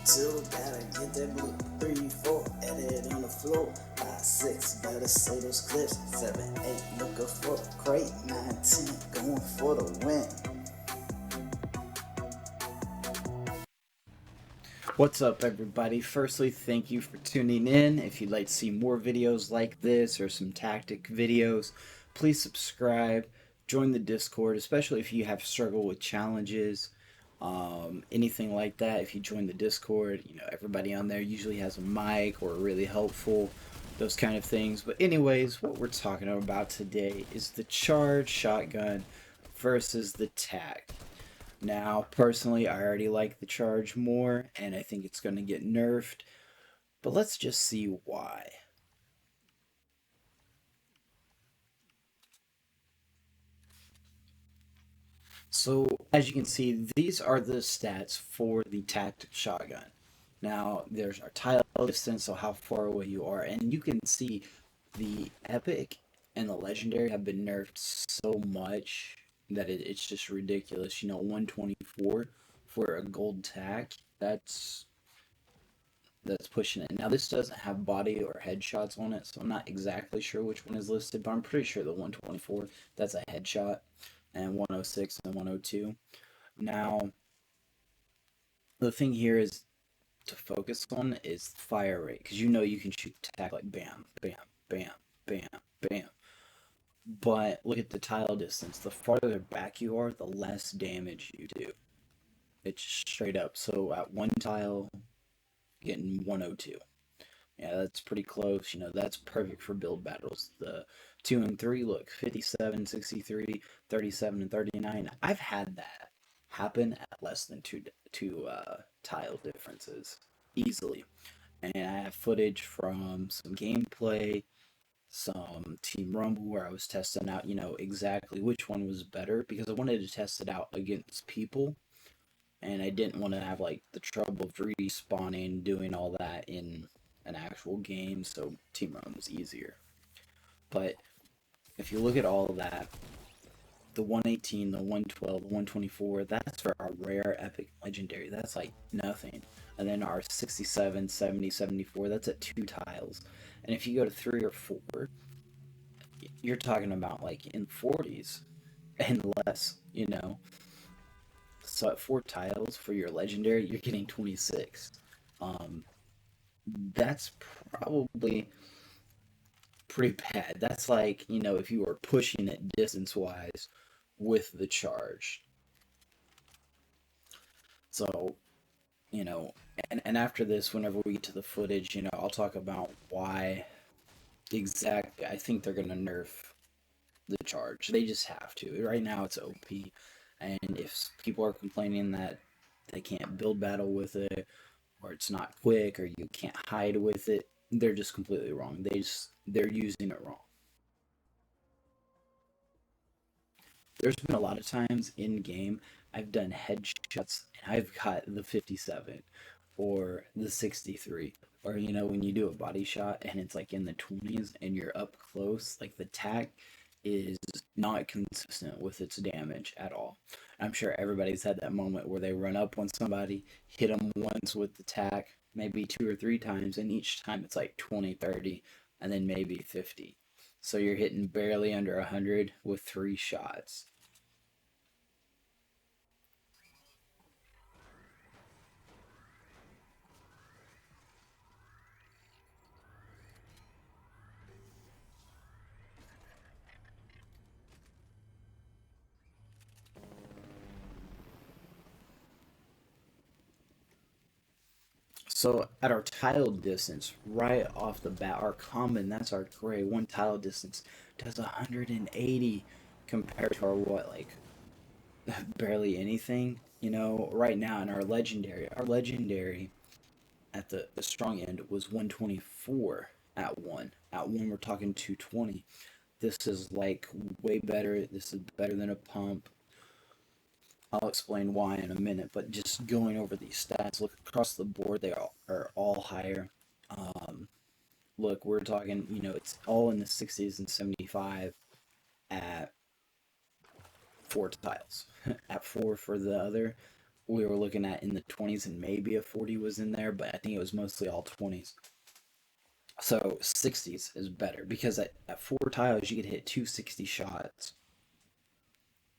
2, gotta get that blue. 3, 4, edit it on the floor. 5, 6, better say those clips. 7, 8, looking for the crate. 9, 10, going for the win. What's up, everybody? Firstly, thank you for tuning in. If you'd like to see more videos like this or some tactic videos, please subscribe, join the Discord, especially if you have struggled with challenges, anything like that. If you join the Discord, everybody on there usually has a mic or really helpful, those kind of things. But anyways, what we're talking about today is the charge shotgun versus the tac. Now, personally, I already like the charge more, and I think it's going to get nerfed, but let's just see why. So, as you can see, these are the stats for the tactical shotgun. Now, there's our tile distance, so how far away you are, and you can see the epic and the legendary have been nerfed so much that it's just ridiculous. 124 for a gold tac, that's pushing it. Now, this doesn't have body or headshots on it, so I'm not exactly sure which one is listed, but I'm pretty sure the 124, that's a headshot, and 106 and 102. Now, the thing here is to focus on is fire rate, because you can shoot attack like bam, bam, bam, bam, bam. But look at the tile distance. The farther back you are, the less damage you do. It's straight up. So at one tile, getting 102. Yeah, that's pretty close. That's perfect for build battles. The 2 and 3 look 57, 63, 37, and 39. I've had that happen at less than two tile differences easily. And I have footage from some gameplay, some Team Rumble where I was testing out, exactly which one was better because I wanted to test it out against people and I didn't want to have like the trouble of respawning, doing all that in an actual game, so Team Run was easier. But if you look at all of that, the 118, the 112, 124, that's for our rare, epic, legendary. That's like nothing. And then our 67, 70, 74, that's at 2 tiles. And if you go to 3 or 4, you're talking about like in 40s and less. So at 4 tiles for your legendary, you're getting 26. That's probably pretty bad. That's like, if you were pushing it distance wise with the charge. So, you know, and after this, whenever we get to the footage, I'll talk about why exactly I think they're going to nerf the charge. They just have to. Right now it's OP. And if people are complaining that they can't build battle with it, or it's not quick, or you can't hide with it, they're just completely wrong. They're using it wrong. There's been a lot of times in game I've done headshots and I've got the 57 or the 63, or when you do a body shot and it's like in the 20s and you're up close, like the tac is not consistent with its damage at all. I'm sure everybody's had that moment where they run up on somebody, hit them once with the tac, maybe 2 or 3 times, and each time it's like 20, 30, and then maybe 50. So you're hitting barely under 100 with 3 shots. So at our tile distance, right off the bat, our common, that's our gray, one tile distance, does 180 compared to our what, like barely anything, right now in our legendary at the strong end was 124 at one. At one, we're talking 220. This is like way better. This is better than a pump. I'll explain why in a minute, but just going over these stats, look across the board, they are all higher. Um, Look, we're talking, it's all in the 60s and 75 at 4 tiles. At 4 for the other, we were looking at in the 20s, and maybe a 40 was in there, but I think it was mostly all 20s. So 60s is better because at 4 tiles you could hit 260 shots,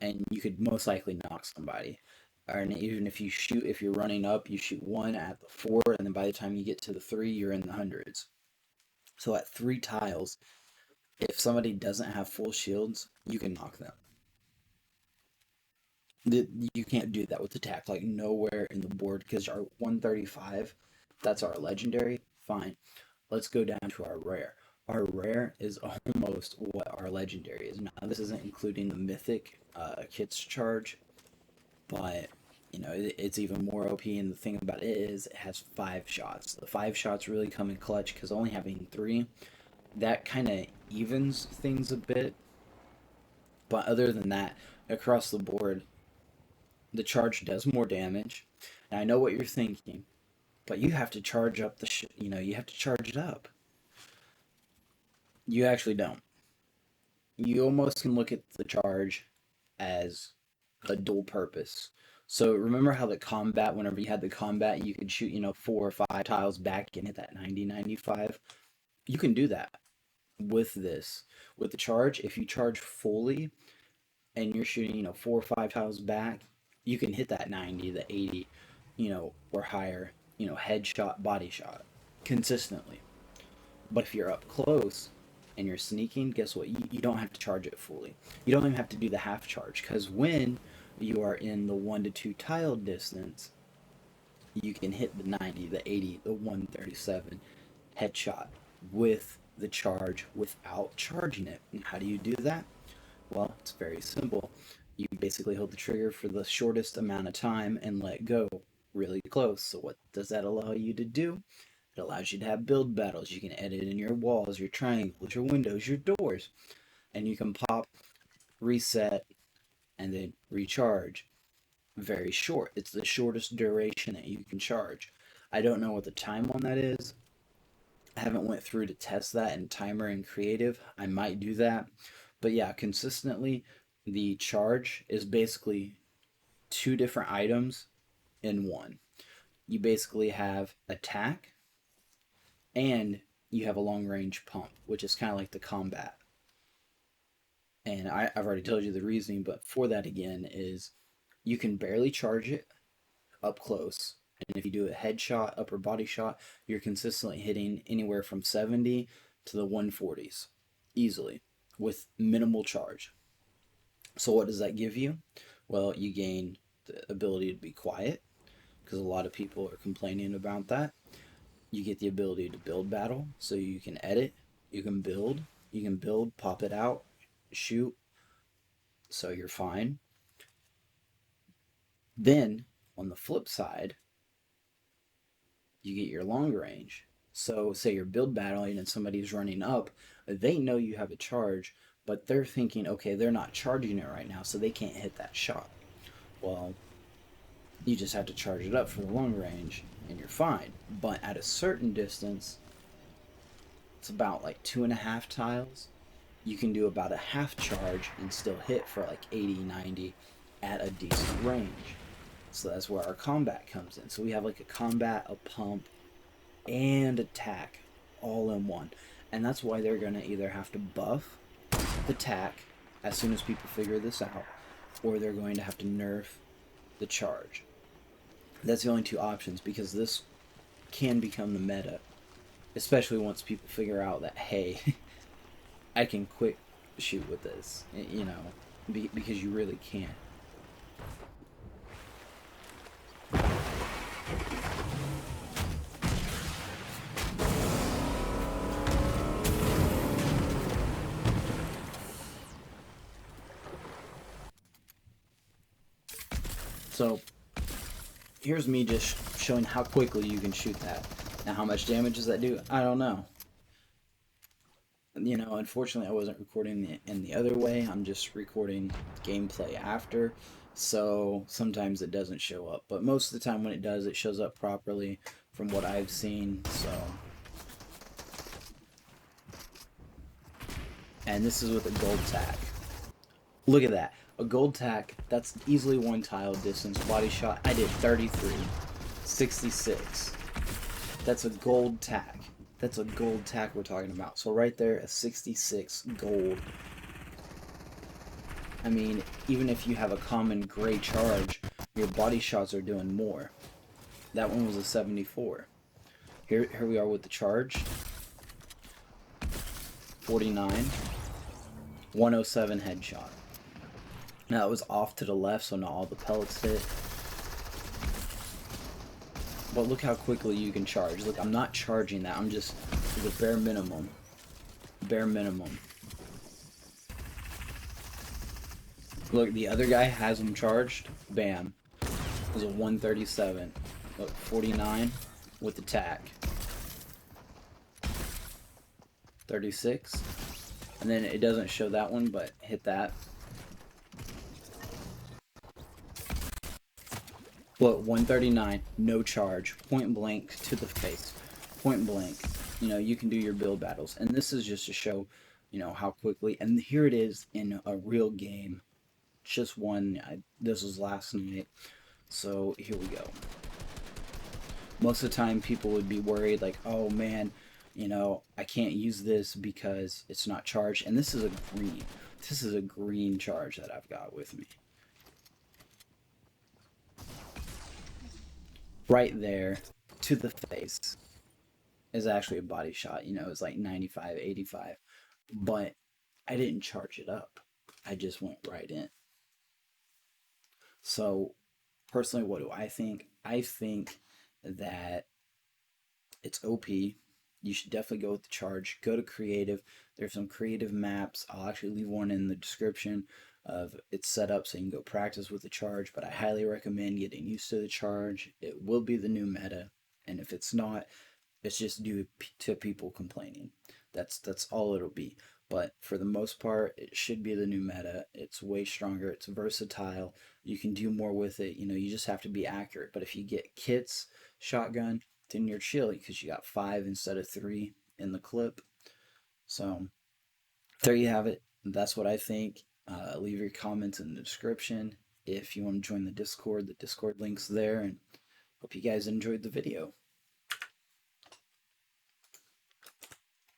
and you could most likely knock somebody. Or even if you shoot, if you're running up, you shoot one at the 4, and then by the time you get to the 3, you're in the hundreds. So at 3 tiles, if somebody doesn't have full shields, you can knock them. You can't do that with attack, like nowhere in the board, because our 135, that's our legendary. Fine. Let's go down to our rare. Our rare is almost what our legendary is. Now, this isn't including the mythic kits charge, but it's even more OP. And the thing about it is, it has 5 shots. The 5 shots really come in clutch because only having 3, that kind of evens things a bit. But other than that, across the board, the charge does more damage. And I know what you're thinking, but you have to charge up you have to charge it up. You actually don't. You almost can look at the charge as a dual purpose. So remember how the combat, whenever you had the combat, you could shoot, 4 or 5 tiles back and hit that 90-95. You can do that with this. With the charge, if you charge fully and you're shooting, 4 or 5 tiles back, you can hit that 90, the 80, or higher, headshot, body shot consistently. But if you're up close and you're sneaking, guess what? You don't have to charge it fully. You don't even have to do the half charge, because when you are in the 1 to 2 tile distance, you can hit the 90, the 80, the 137 headshot with the charge without charging it. And how do you do that? Well, it's very simple. You basically hold the trigger for the shortest amount of time and let go really close. So what does that allow you to do? It allows you to have build battles. You can edit in your walls, your triangles, your windows, your doors. And you can pop, reset, and then recharge. Very short. It's the shortest duration that you can charge. I don't know what the time on that is. I haven't went through to test that in timer and creative. I might do that. But yeah, consistently, the charge is basically 2 different items in one. You basically have attack, and you have a long range pump, which is kind of like the combat. And I've already told you the reasoning, but for that again is you can barely charge it up close. And if you do a headshot, upper body shot, you're consistently hitting anywhere from 70 to the 140s easily with minimal charge. So what does that give you? Well, you gain the ability to be quiet, because a lot of people are complaining about that. You get the ability to build battle, so you can edit, you can build, pop it out, shoot, so you're fine. Then, on the flip side, you get your long range. So, say you're build battling and somebody's running up, they know you have a charge, but they're thinking, okay, they're not charging it right now, so they can't hit that shot. Well, you just have to charge it up for the long range, and you're fine. But at a certain distance, it's about like 2.5 tiles, you can do about a half charge and still hit for like 80, 90 at a decent range. So that's where our combat comes in. So we have like a combat, a pump, and attack all in one. And that's why they're going to either have to buff the attack as soon as people figure this out, or they're going to have to nerf the charge. That's the only 2 options, because this can become the meta, especially once people figure out that, hey, I can quick shoot with this, because you really can. So here's me just showing how quickly you can shoot that. Now, how much damage does that do? I don't know. Unfortunately, I wasn't recording in the other way. I'm just recording gameplay after, so sometimes it doesn't show up. But most of the time when it does, it shows up properly from what I've seen, so. And this is with a gold tack. Look at that. A gold tack, that's easily one tile distance. Body shot, I did 33. 66. That's a gold tack. That's a gold tack we're talking about. So right there, a 66 gold. I mean, even if you have a common gray charge, your body shots are doing more. That one was a 74. Here we are with the charge. 49. 107 headshot. Now it was off to the left, so not all the pellets hit. But look how quickly you can charge. Look, I'm not charging that. I'm just the bare minimum. Bare minimum. Look, the other guy has him charged. Bam. It was a 137. Look, 49 with the tack. 36. And then it doesn't show that one, but hit that. Look, 139, no charge, point blank to the face, point blank. You know, you can do your build battles, and this is just to show, you know, how quickly. And here it is in a real game. Just one. This was last night, so here we go. Most of the time, people would be worried, like, oh man, you know, I can't use this because it's not charged. And this is a green. This is a green charge that I've got with me. Right there to the face is actually a body shot. You know, it's like 95, 85. But I didn't charge it up. I just went right in. So, personally, what do I think? I think that it's OP. You should definitely go with the charge. Go to creative. There's some creative maps. I'll actually leave one in the description of its setup so you can go practice with the charge. But I highly recommend getting used to the charge. It will be the new meta, and if it's not, it's just due to people complaining. That's all it'll be. But for the most part, it should be the new meta. It's way stronger. It's versatile. You can do more with it. You know, you just have to be accurate. But if you get kits shotgun, then you're chill because you got 5 instead of 3 in the clip. So there you have it. That's what I think. Leave your comments in the description. If you want to join the Discord link's there. And hope you guys enjoyed the video.